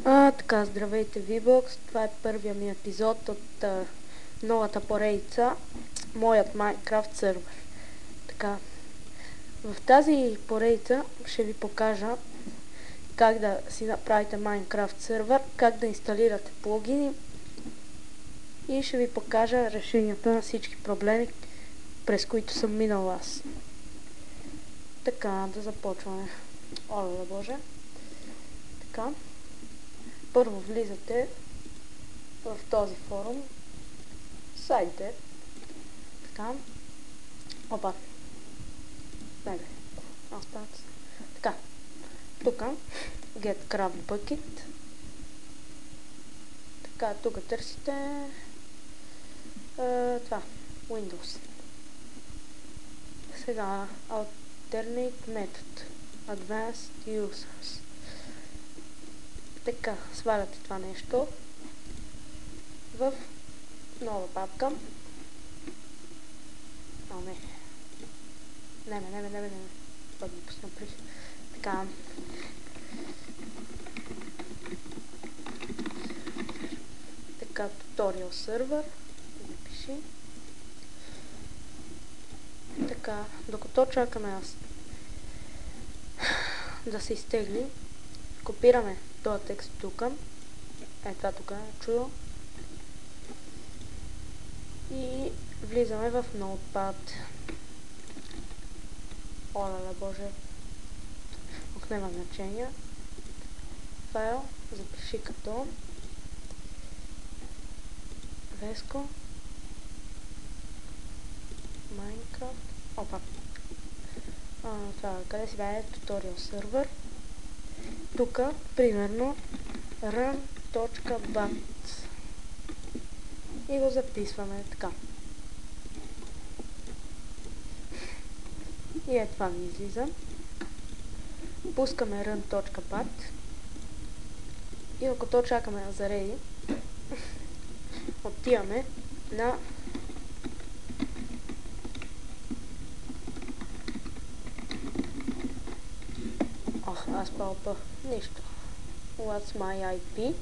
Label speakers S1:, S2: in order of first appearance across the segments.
S1: Така, здравейте, VBOX. Това е първия ми епизод от новата поредица, моят Minecraft сервер. Така, в тази поредица ще ви покажа как да си направите Minecraft сервер, как да инсталирате плагини и ще ви покажа решенията на всички проблеми, през които съм минал аз. Така, да започваме. Оле боже. Така. Първо влизате в този форум, сайте, така, опа, така, тук, Get Craft Bucket, така, тук търсите това, Windows. Сега, Alternate Method, Advanced Users. Така, сваляте това нещо в нова папка. О, не. Не. Това го пусна при. Така. Така, туториал сервер. Запиши. Така, докато чакаме да се изтегли, копираме този текст тук. Това тук е чудо. И влизаме в Notepad. Оле боже. Тук няма значение. Файл. Запиши като Vesco Minecraft. Опа. Това къде си бе? Туториал сервер. Тук, примерно, run.bat и го записваме така. И това ми излиза. Пускаме run.bat и докато чакаме да зареди, отиваме на аз палпа нищо. What's my IP?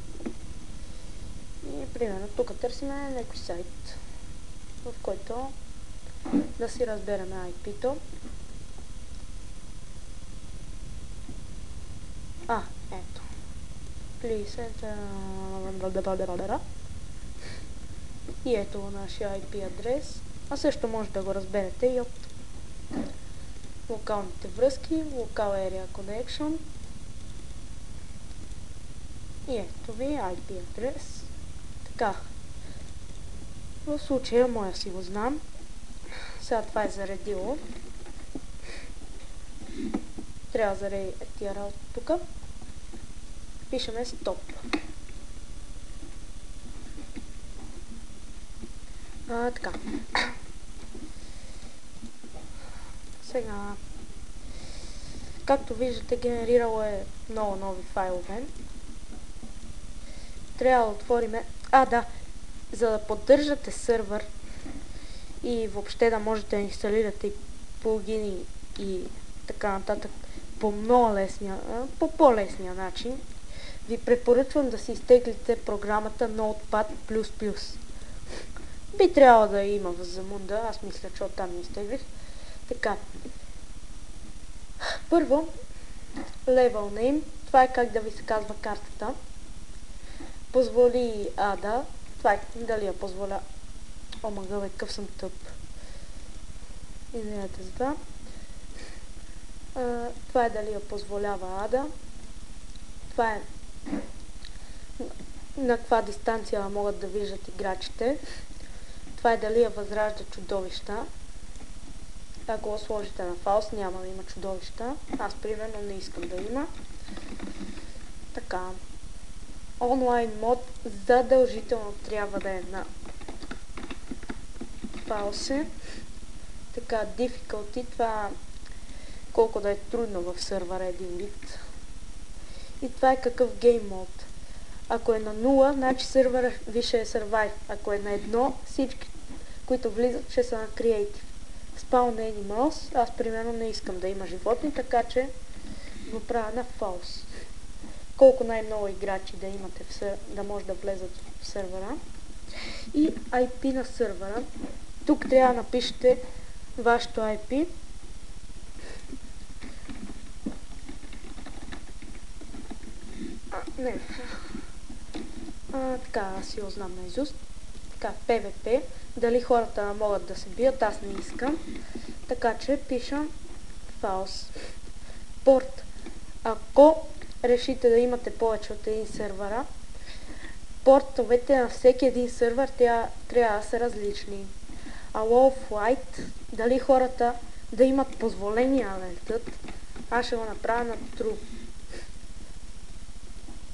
S1: И примерно тук търсиме някой сайт, в който да си разбереме IP-то. Ето. Please enter. И ето нашия IP адрес. А също може да го разберете и от локалните връзки, Local Area Connection. И ето ви IP адрес. Така. В случая моя си го знам. Сега това е заредило. Трябва да зареди тия работа тук. Пишеме стоп. Така. Сега, както виждате, генерирало е много нови файлове. Трябва да отвориме... за да поддържате сървър и въобще да можете да инсталирате и плагини и така нататък по по-лесния начин, ви препоръчвам да си изтеглите програмата Notepad++. Би трябвало да има в Замунда, аз мисля, че оттам не изтеглих. Така. Първо, level name, това е как да ви се казва картата. Позволи Ада, това е дали я позволя. О, мъгъл, къв съм тъп. Извинете за това. Това е дали я позволява Ада. Това е на каква дистанция могат да виждат играчите. Това е дали я възражда чудовища. Ако го сложите на фалс, няма да има чудовища. Аз примерно не искам да има. Така. Онлайн мод задължително трябва да е на фалсе. Така, difficulty, това колко да е трудно в сървъра един вид. И това е какъв гейм мод. Ако е на 0, значи сървъра ви ще е survive. Ако е на 1, всички, които влизат, ще са на creative. Spawn animals, аз примерно не искам да има животни, така че го правя на false. колко най-много играчи да имате, да може да влезат в сървъра. И IP на сървъра. Тук трябва да напишете вашето IP. Така, аз си го знам наизуст. Така, PvP. Дали хората могат да се бият, аз не искам. Така че пишам false. Порт. Ако решите да имате повече от един сървъра, портовете на всеки един сървър трябва да са различни. Allow flight. Дали хората да имат позволение да летят, аз ще го направя на true.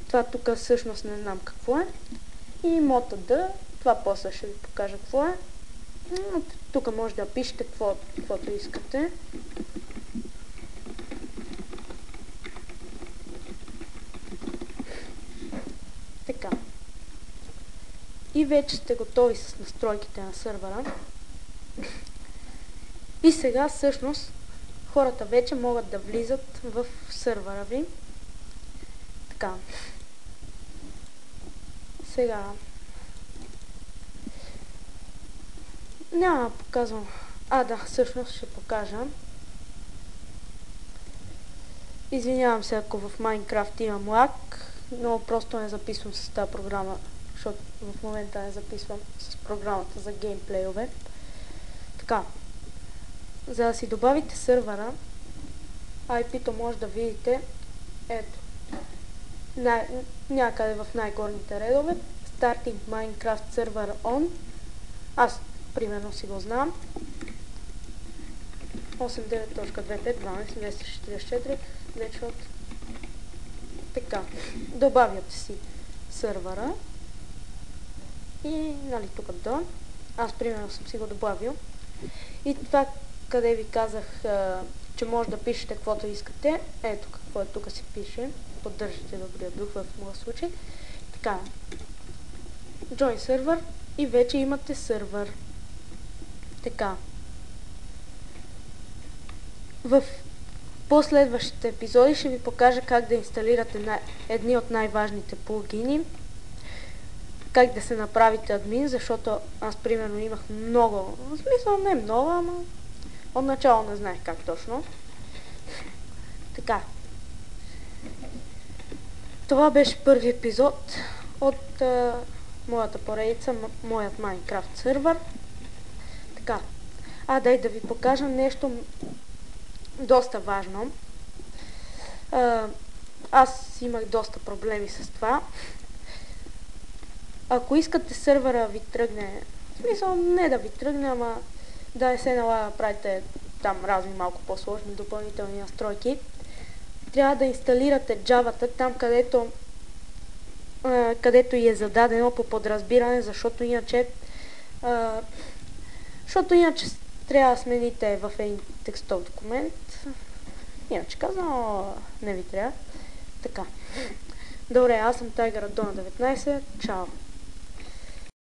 S1: Това тук всъщност не знам какво е. И mode, това после ще ви покажа какво е. Тук може да пишете каквото искате. Така. И вече сте готови с настройките на сървъра. И сега всъщност хората вече могат да влизат в сървъра ви. Така. Сега. Няма да показвам. Да, всъщност ще покажа. Извинявам се, ако в Minecraft имам лаг, но просто не записвам с тази програма, защото в момента не записвам с програмата за геймплейове. Така. За да си добавите сървъра, IP-то може да видите ето. Някъде в най-горните редове. Starting Minecraft Server On. Аз примерно си го знам. 89.25.12.244 вече от... Така. Добавяте си сървъра. И нали тук долу. Аз примерно съм си го добавил. И това, къде ви казах, че може да пишете каквото искате. Ето какво е тук си пише. Поддържате добрия дух в моя случай. Така. Join сервер и вече имате сървър. Така. В последващите епизоди ще ви покажа как да инсталирате едни от най-важните плагини. Как да се направите админ, защото аз примерно имах много, в смисъл не много, ама отначало не знаех как точно. Така. Това беше първи епизод от моята поредица, моят Minecraft сервер. Така. Дай да ви покажа нещо доста важно. Аз имах доста проблеми с това. Ако искате сервера ви тръгне, в смисъл не да ви тръгне, ама да не се налага да правите там разни малко по-сложни допълнителни настройки, трябва да инсталирате Java-та там, където и е зададено по подразбиране, защото иначе трябва да смените в един текстов документ. Иначе казано, не ви трябва. Така. Добре, аз съм Tiger Dona 19. Чао!